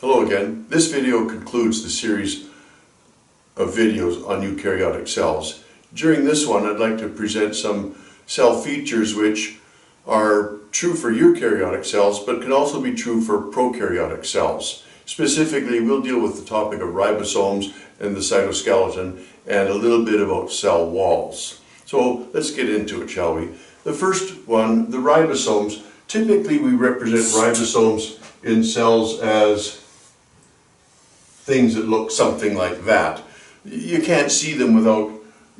Hello again. This video concludes the series of videos on eukaryotic cells. During this one, I'd like to present some cell features which are true for eukaryotic cells but can also be true for prokaryotic cells. Specifically, we'll deal with the topic of ribosomes and the cytoskeleton and a little bit about cell walls. So let's get into it, shall we? The first one, the ribosomes. Typically we represent ribosomes in cells as things that look something like that. You can't see them without,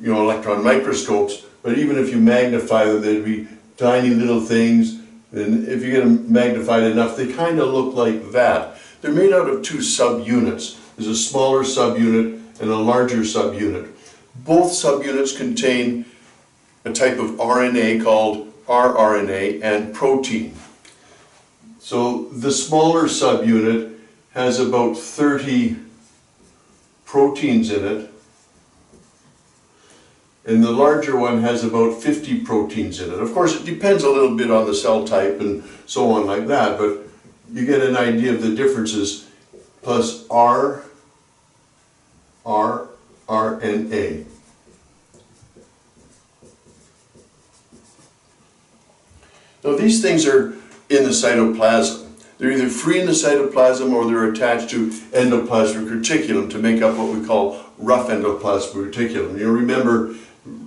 electron microscopes, but even if you magnify them, they'd be tiny little things, and if you get them magnified enough, they kind of look like that. They're made out of two subunits. There's a smaller subunit and a larger subunit. Both subunits contain a type of RNA called rRNA and protein. So the smaller subunit has about 30 proteins in it, and the larger one has about 50 proteins in it. Of course, it depends a little bit on the cell type and so on like that, but you get an idea of the differences. Plus rRNA. Now these things are in the cytoplasm. They're either free in the cytoplasm or they're attached to endoplasmic reticulum to make up what we call rough endoplasmic reticulum. You'll remember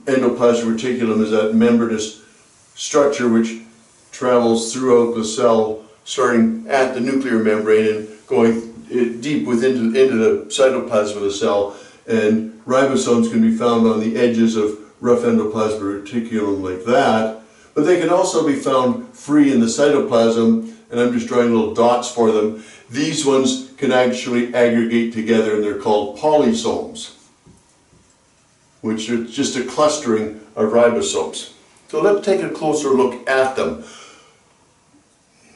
endoplasmic reticulum is that membranous structure which travels throughout the cell, starting at the nuclear membrane and going deep into the cytoplasm of the cell. And ribosomes can be found on the edges of rough endoplasmic reticulum like that, but they can also be found free in the cytoplasm. And I'm just drawing little dots for them. These ones can actually aggregate together and they're called polysomes, which are just a clustering of ribosomes. So let's take a closer look at them.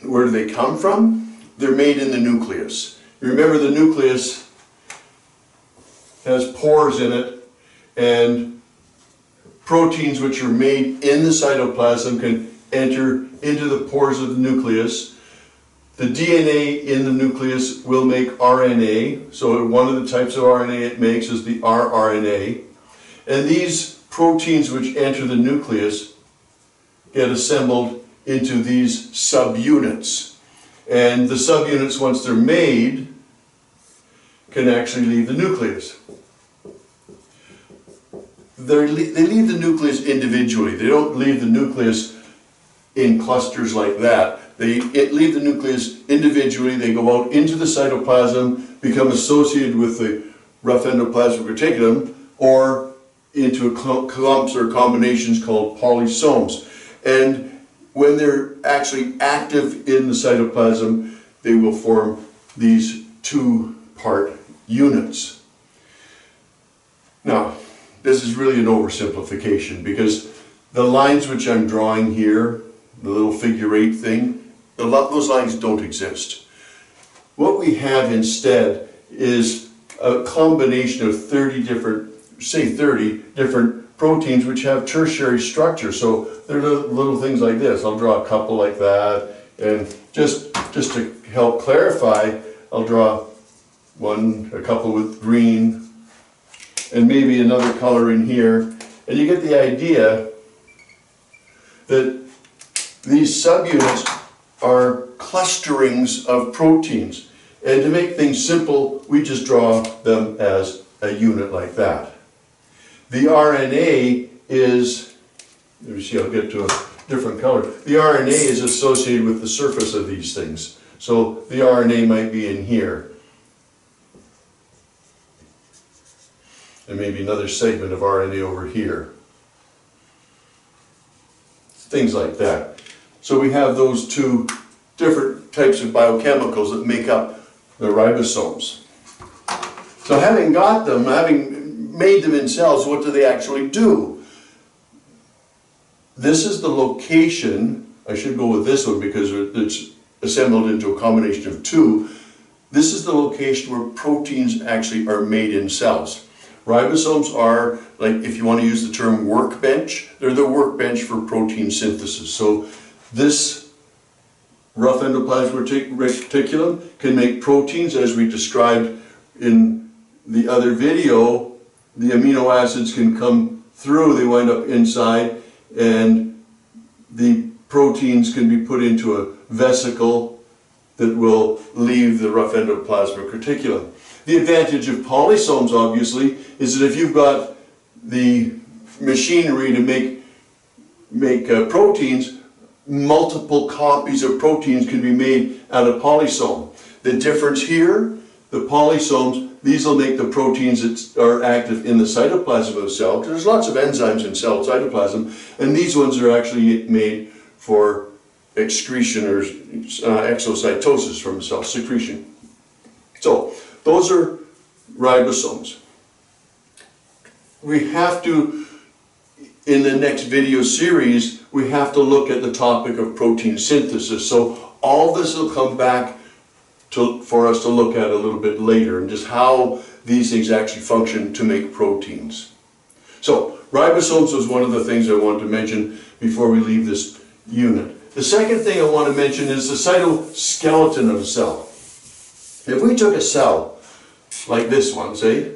Where do they come from? They're made in the nucleus. You remember the nucleus has pores in it, and proteins which are made in the cytoplasm can enter into the pores of the nucleus. The DNA in the nucleus will make RNA, so one of the types of RNA it makes is the rRNA. And these proteins which enter the nucleus get assembled into these subunits. And the subunits, once they're made, can actually leave the nucleus. They leave the nucleus individually. They don't leave the nucleus in clusters like that. They leave the nucleus individually, they go out into the cytoplasm, become associated with the rough endoplasmic reticulum, or into clumps or combinations called polysomes. And when they're actually active in the cytoplasm, they will form these two-part units. Now, this is really an oversimplification because the lines which I'm drawing here, the little figure 8 thing, those lines don't exist. What we have instead is a combination of 30 different proteins which have tertiary structure. So they're little things like this. I'll draw a couple like that, and just to help clarify, I'll draw a couple with green, and maybe another color in here, and you get the idea that these subunits are clusterings of proteins. And to make things simple, we just draw them as a unit like that. The RNA is, let me see, I'll get to a different color. The RNA is associated with the surface of these things. So the RNA might be in here. And maybe another segment of RNA over here. Things like that. So we have those two different types of biochemicals that make up the ribosomes. So having got them, having made them in cells, what do they actually do? This is the location, I should go with this one because it's assembled into a combination of two. This is the location where proteins actually are made in cells. Ribosomes are, like, if you want to use the term workbench, they're the workbench for protein synthesis. So this rough endoplasmic reticulum can make proteins, as we described in the other video. The amino acids can come through, they wind up inside, and the proteins can be put into a vesicle that will leave the rough endoplasmic reticulum. The advantage of polysomes, obviously, is that if you've got the machinery to make proteins, multiple copies of proteins can be made out of polysome. The difference here, the polysomes, these will make the proteins that are active in the cytoplasm of the cell, because there's lots of enzymes in cell cytoplasm, and these ones are actually made for excretion or exocytosis from the cell, secretion. So, those are ribosomes. We have to, in the next video series, we have to look at the topic of protein synthesis. So all this will come back for us to look at a little bit later, and just how these things actually function to make proteins. So ribosomes was one of the things I wanted to mention before we leave this unit. The second thing I want to mention is the cytoskeleton of a cell. If we took a cell, like this one, say,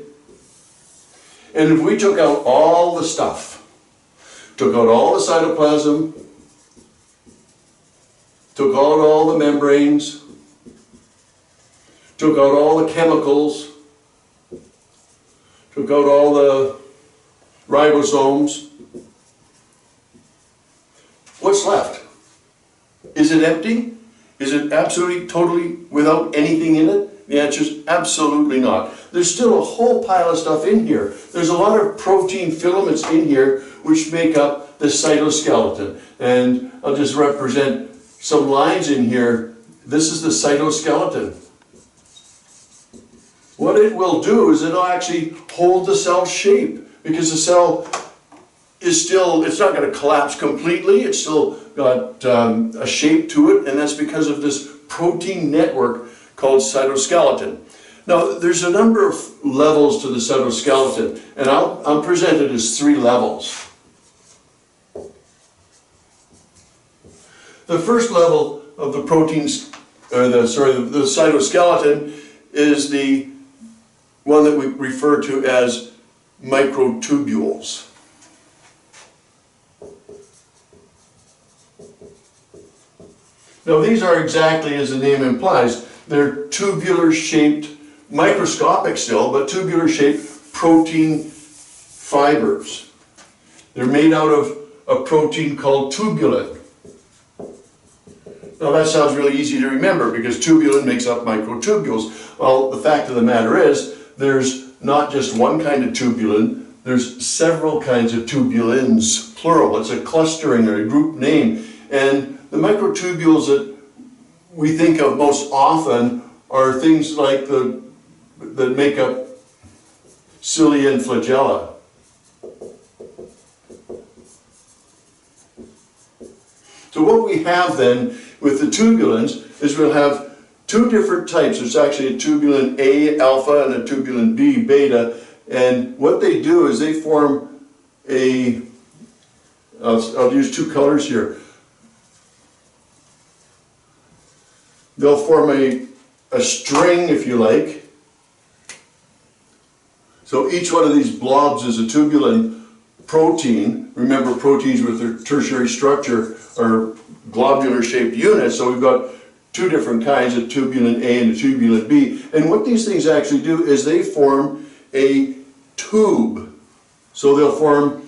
and if we took out all the stuff, took out all the cytoplasm, took out all the membranes, took out all the chemicals, took out all the ribosomes, what's left? Is it empty? Is it absolutely, totally without anything in it? The answer is absolutely not. There's still a whole pile of stuff in here. There's a lot of protein filaments in here which make up the cytoskeleton. And I'll just represent some lines in here. This is the cytoskeleton. What it will do is it'll actually hold the cell shape, because the cell is still, it's not going to collapse completely. It's still got a shape to it, and that's because of this protein network called cytoskeleton. Now, there's a number of levels to the cytoskeleton, and I'll present it as 3 levels. The first level of the proteins, or the cytoskeleton, is the one that we refer to as microtubules. Now, these are exactly as the name implies. They're tubular-shaped, microscopic still, but tubular-shaped protein fibers. They're made out of a protein called tubulin. Now, that sounds really easy to remember, because tubulin makes up microtubules. Well, the fact of the matter is, there's not just one kind of tubulin, there's several kinds of tubulins, plural. It's a clustering or a group name. And the microtubules that we think of most often are things like that make up cilia and flagella. So what we have then with the tubulins is we'll have 2 different types. There's actually a tubulin A alpha and a tubulin B beta, and what they do is they form a, I'll use 2 colors here. They'll form a string, if you like. So each one of these blobs is a tubulin protein. Remember, proteins with their tertiary structure are globular-shaped units, so we've got 2 different kinds, a tubulin A and a tubulin B. And what these things actually do is they form a tube. So they'll form,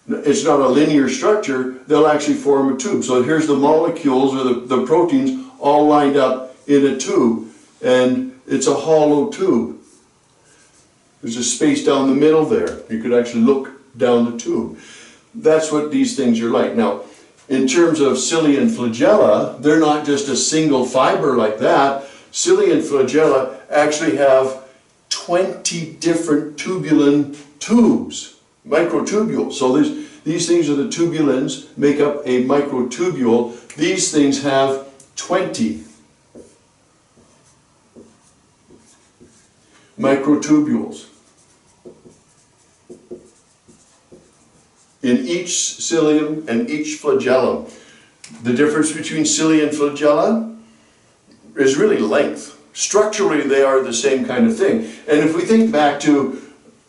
it's not a linear structure, they'll actually form a tube. So here's the molecules, or the proteins, all lined up in a tube, and it's a hollow tube. There's a space down the middle there. You could actually look down the tube. That's what these things are like. Now, in terms of cilia and flagella, they're not just a single fiber like that. Cilia and flagella actually have 20 different tubulin tubes, microtubules. So these things are the tubulins, make up a microtubule. These things have 20 microtubules in each cilium and each flagellum. The difference between cilia and flagella is really length. Structurally, they are the same kind of thing. And if we think back to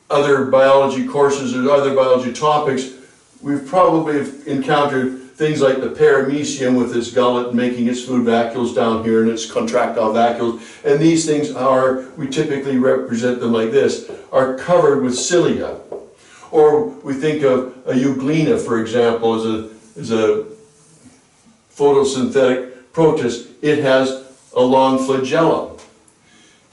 other biology courses or other biology topics, we've probably encountered things like the paramecium with its gullet making its fluid vacuoles down here and its contractile vacuoles. And these things are, we typically represent them like this, are covered with cilia. Or we think of a euglena, for example, as a photosynthetic protist. It has a long flagellum.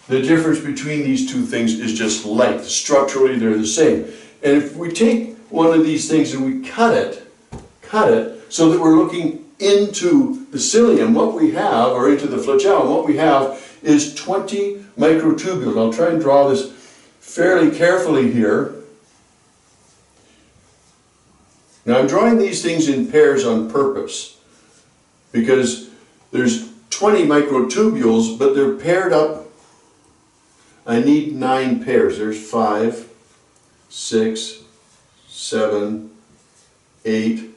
The difference between these two things is just length. Structurally, they're the same. And if we take one of these things and we cut it so that we're looking into the cilium, what we have, or into the flagellum, what we have is 20 microtubules. I'll try and draw this fairly carefully here. Now I'm drawing these things in pairs on purpose because there's 20 microtubules, but they're paired up. I need 9 pairs. There's 5, 6, 7, 8,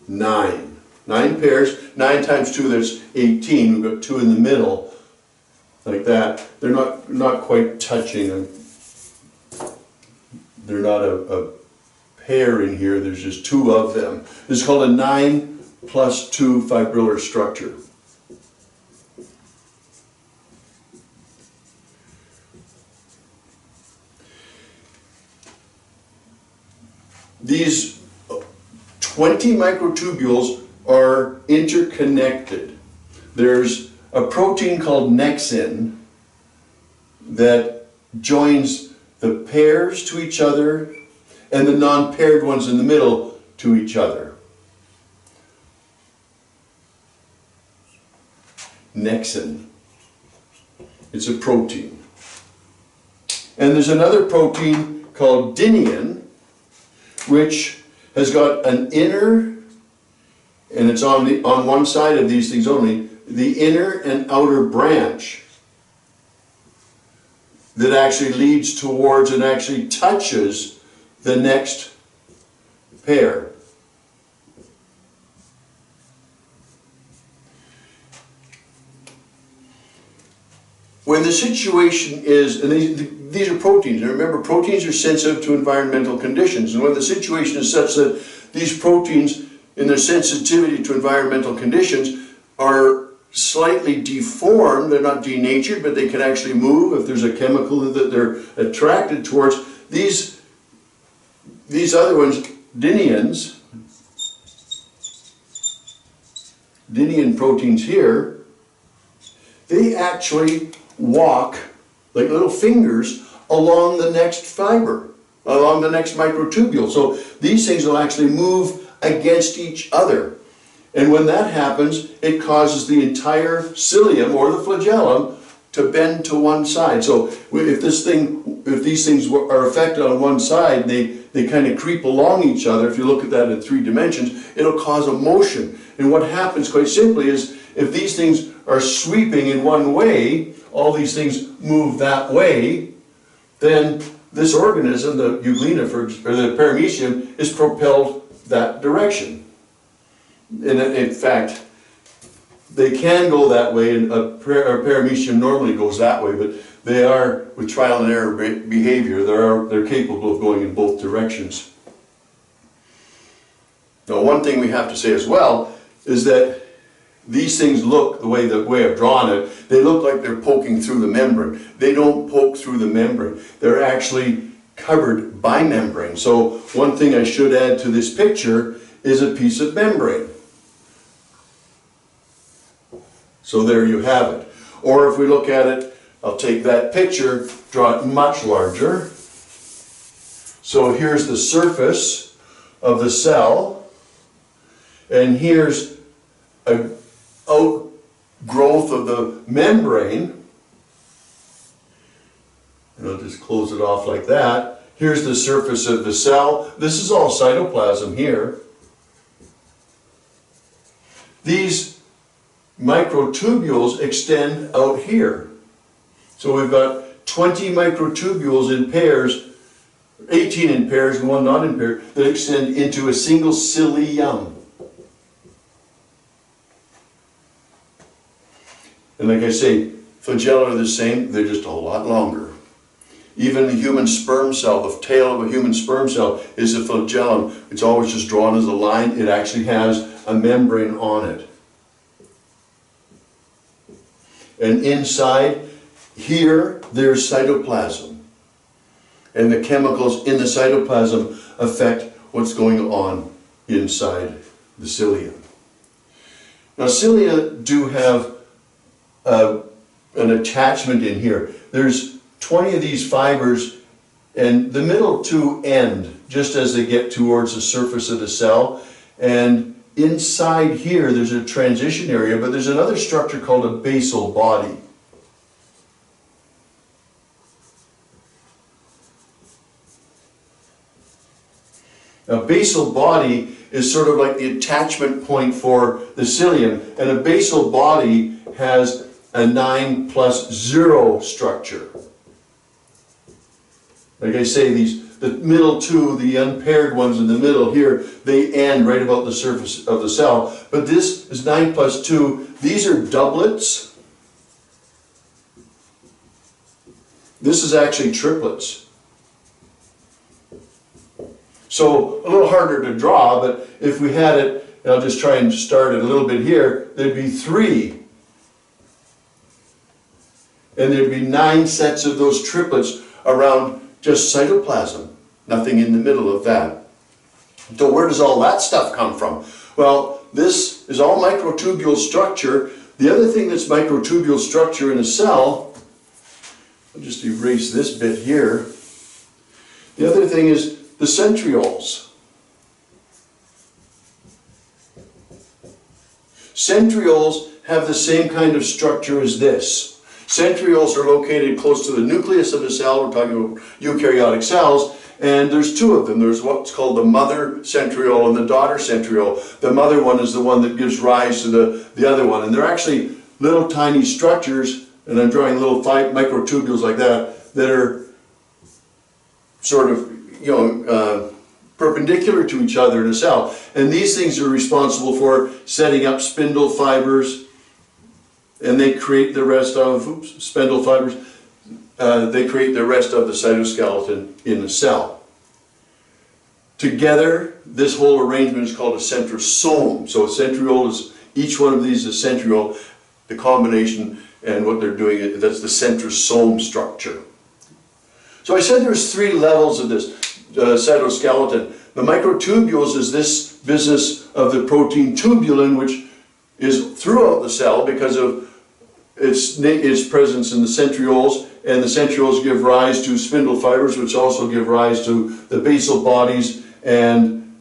9. 9 pairs. 9 times 2, that's 18. We've got 2 in the middle, like that. They're not quite touching. They're not a pair in here. There's just 2 of them. This is called a 9 plus 2 fibrillar structure. These 20 microtubules are interconnected. There's a protein called nexin that joins the pairs to each other and the non-paired ones in the middle to each other. Nexin. It's a protein. And there's another protein called dynein, which has got an inner, and it's on one side of these things only, the inner and outer branch that actually leads towards and actually touches the next pair. When the situation is, and these are proteins, and remember proteins are sensitive to environmental conditions, and when the situation is such that these proteins in their sensitivity to environmental conditions are slightly deformed, they're not denatured, but they can actually move if there's a chemical that they're attracted towards. These other ones, dyneins, dynein proteins here, they actually walk like little fingers along the next fiber, along the next microtubule. So these things will actually move against each other. And when that happens, it causes the entire cilium or the flagellum to bend to one side. So if these things are affected on one side, they kind of creep along each other. If you look at that in 3 dimensions, it'll cause a motion. And what happens quite simply is if these things are sweeping in one way, all these things move that way, then this organism, the euglena or the paramecium, is propelled that direction. And in fact, they can go that way, and a paramecium normally goes that way, but they are, with trial and error behavior, they're capable of going in both directions. Now, one thing we have to say as well is that these things look, the way I've drawn it, they look like they're poking through the membrane. They don't poke through the membrane. They're actually covered by membrane. So one thing I should add to this picture is a piece of membrane. So there you have it. Or if we look at it, I'll take that picture, draw it much larger. So here's the surface of the cell, and here's a outgrowth of the membrane, and I'll just close it off like that. Here's the surface of the cell. This is all cytoplasm here. These microtubules extend out here. So we've got 20 microtubules in pairs, 18 in pairs and 1 not in pair, that extend into a single cilium. And like I say, flagella are the same, they're just a lot longer. Even the human sperm cell, the tail of a human sperm cell is a flagellum. It's always just drawn as a line. It actually has a membrane on it. And inside here, there's cytoplasm. And the chemicals in the cytoplasm affect what's going on inside the cilia. Now cilia do have an attachment in here. There's 20 of these fibers, and the middle two end just as they get towards the surface of the cell. And inside here there's a transition area, but there's another structure called a basal body. A basal body is sort of like the attachment point for the cilium, and a basal body has a 9+0 structure. Like I say, the middle two, the unpaired ones in the middle here, they end right about the surface of the cell. But this is 9+2. These are doublets. This is actually triplets. So a little harder to draw, but if we had it, and I'll just try and start it a little bit here, there'd be 3. And there'd be 9 sets of those triplets around just cytoplasm. Nothing in the middle of that. So where does all that stuff come from? Well, this is all microtubule structure. The other thing that's microtubule structure in a cell, I'll just erase this bit here. The other thing is the centrioles. Centrioles have the same kind of structure as this. Centrioles are located close to the nucleus of the cell. We're talking about eukaryotic cells, and there's 2 of them. There's what's called the mother centriole and the daughter centriole. The mother one is the one that gives rise to the other one, and they're actually little tiny structures, and I'm drawing little microtubules like that, that are sort of perpendicular to each other in a cell. And these things are responsible for setting up spindle fibers, and they create the rest of, spindle fibers, they create the rest of the cytoskeleton in the cell. Together, this whole arrangement is called a centrosome. So a centriole is, each one of these is a centriole, the combination, and what they're doing, that's the centrosome structure. So I said there's 3 levels of this cytoskeleton. The microtubules is this business of the protein tubulin, which is throughout the cell because of its presence in the centrioles, and the centrioles give rise to spindle fibers, which also give rise to the basal bodies and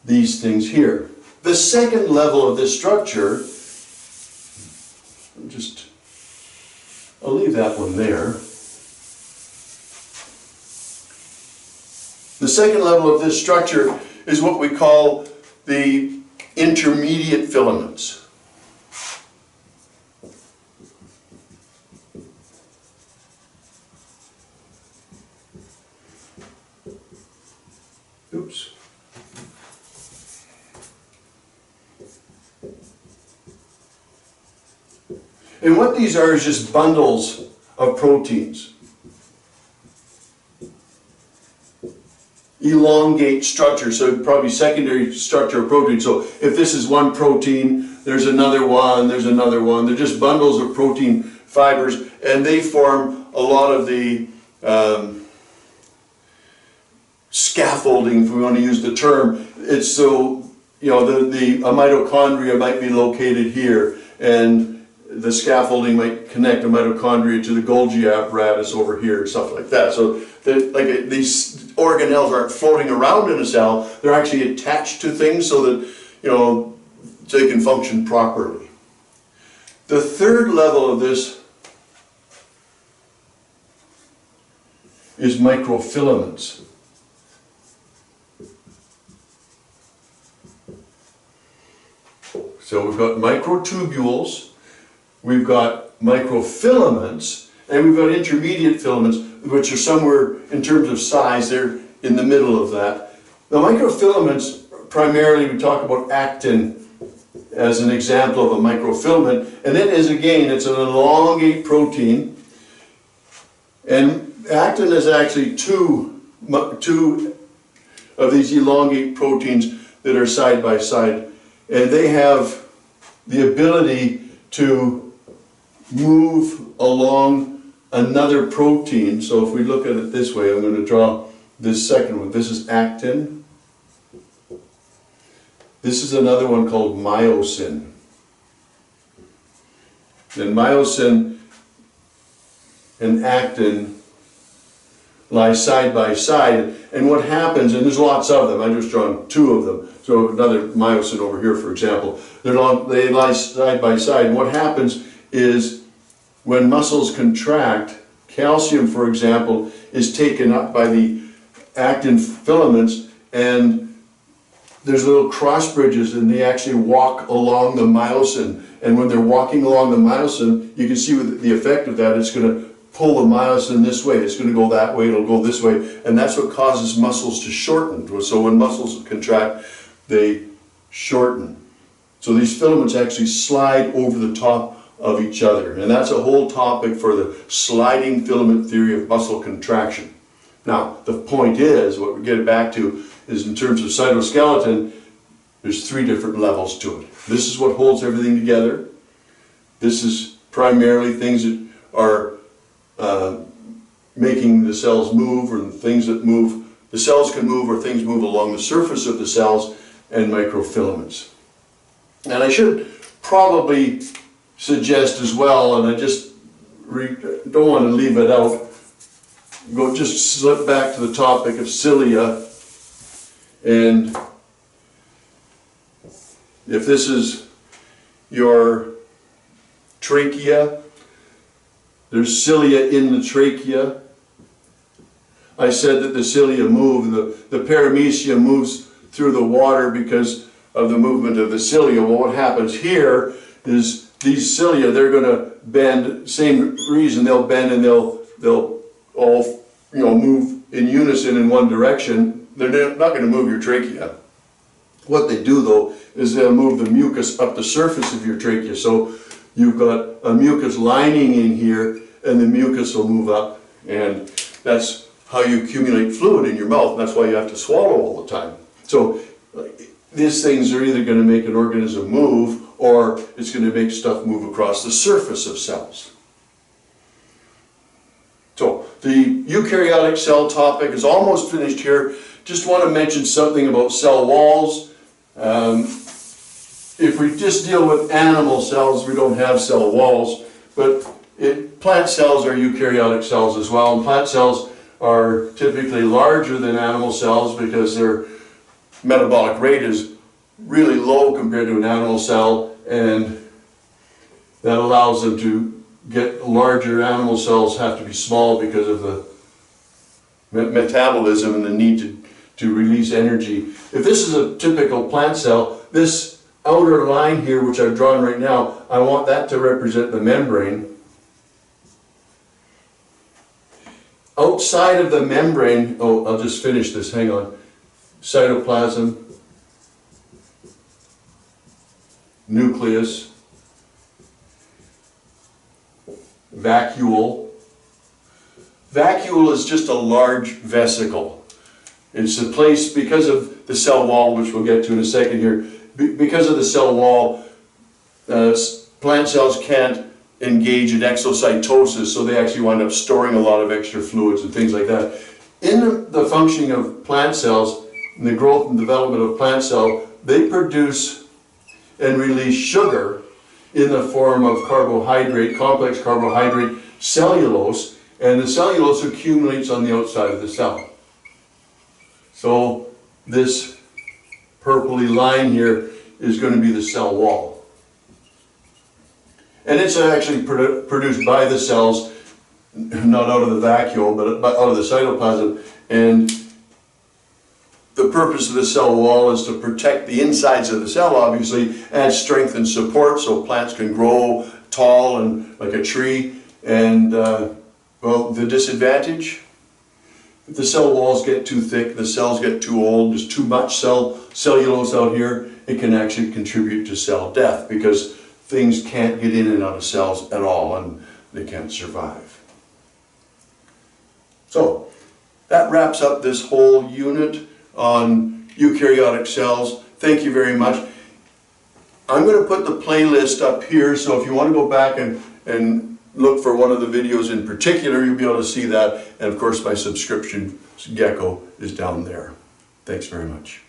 these things here. The second level of this structure, I'll leave that one there. The second level of this structure is what we call the intermediate filaments. Oops. And what these are is just bundles of proteins. Elongate structure, so probably secondary structure of protein. So if this is one protein, there's another one, there's another one. They're just bundles of protein fibers, and they form a lot of the scaffolding, if we want to use the term. It's so, a mitochondria might be located here, and the scaffolding might connect a mitochondria to the Golgi apparatus over here, stuff like that. So these organelles aren't floating around in a cell, they're actually attached to things so that, they can function properly. The third level of this is microfilaments. So we've got microtubules, we've got microfilaments, and we've got intermediate filaments, which are somewhere, in terms of size, they're in the middle of that. The microfilaments, primarily we talk about actin as an example of a microfilament, and it is, again, it's an elongate protein, and actin is actually two of these elongate proteins that are side by side, and they have the ability to move along another protein. So if we look at it this way, I'm going to draw this second one. This is actin. This is another one called myosin. And myosin and actin lie side by side, and what happens, and there's lots of them, I just drawn two of them, so another myosin over here, for example, they lie side by side, and what happens is when muscles contract, calcium, for example, is taken up by the actin filaments, and there's little cross bridges, and they actually walk along the myosin, and when they're walking along the myosin, you can see with the effect of that, it's going to pull the myosin this way, it's going to go that way, it'll go this way, and that's what causes muscles to shorten. So when muscles contract, they shorten. So these filaments actually slide over the top of each other, and that's a whole topic for the sliding filament theory of muscle contraction. Now, the point is, what we get back to is, in terms of cytoskeleton, there's three different levels to it. This is what holds everything together. This is primarily things that are making the cells move, or things that move. The cells can move, or things move along the surface of the cells, and microfilaments. And I should probably suggest as well, and I just don't want to leave it out, just slip back to the topic of cilia, and if this is your trachea, there's cilia in the trachea. I said that the cilia move, the paramecium moves through the water because of the movement of the cilia. Well, what happens here is these cilia, they're going to bend, same reason, they'll bend, and they'll all move in unison in one direction. They're not going to move your trachea. What they do, though, is they'll move the mucus up the surface of your trachea. So you've got a mucus lining in here, and the mucus will move up, and that's how you accumulate fluid in your mouth. That's why you have to swallow all the time. So these things are either going to make an organism move, or it's going to make stuff move across the surface of cells. So the eukaryotic cell topic is almost finished here. Just want to mention something about cell walls. If we just deal with animal cells, we don't have cell walls, but plant cells are eukaryotic cells as well, and plant cells are typically larger than animal cells because their metabolic rate is really low compared to an animal cell, and that allows them to get larger. Animal cells have to be small because of the metabolism and the need to release energy. If this is a typical plant cell, this outer line here, which I've drawn right now, I want that to represent the membrane. Outside of the membrane, oh, I'll just finish this, hang on. Cytoplasm, nucleus, vacuole. Vacuole is just a large vesicle. It's a place, because of the cell wall, which we'll get to in a second here, because of the cell wall, plant cells can't engage in exocytosis, so they actually wind up storing a lot of extra fluids and things like that. In the functioning of plant cells, in the growth and development of plant cell, they produce and release sugar in the form of carbohydrate, complex carbohydrate, cellulose, and the cellulose accumulates on the outside of the cell. So this purpley line here is going to be the cell wall. And it's actually produced by the cells, not out of the vacuole, but out of the cytoplasm. And the purpose of the cell wall is to protect the insides of the cell, obviously, add strength and support so plants can grow tall and like a tree. And, well, the disadvantage? If the cell walls get too thick, the cells get too old, there's too much cellulose out here, it can actually contribute to cell death because things can't get in and out of cells at all and they can't survive. So that wraps up this whole unit on eukaryotic cells. Thank you very much. I'm going to put the playlist up here, so if you want to go back and look for one of the videos in particular, you'll be able to see that. And of course, my subscription gecko is down there. Thanks very much.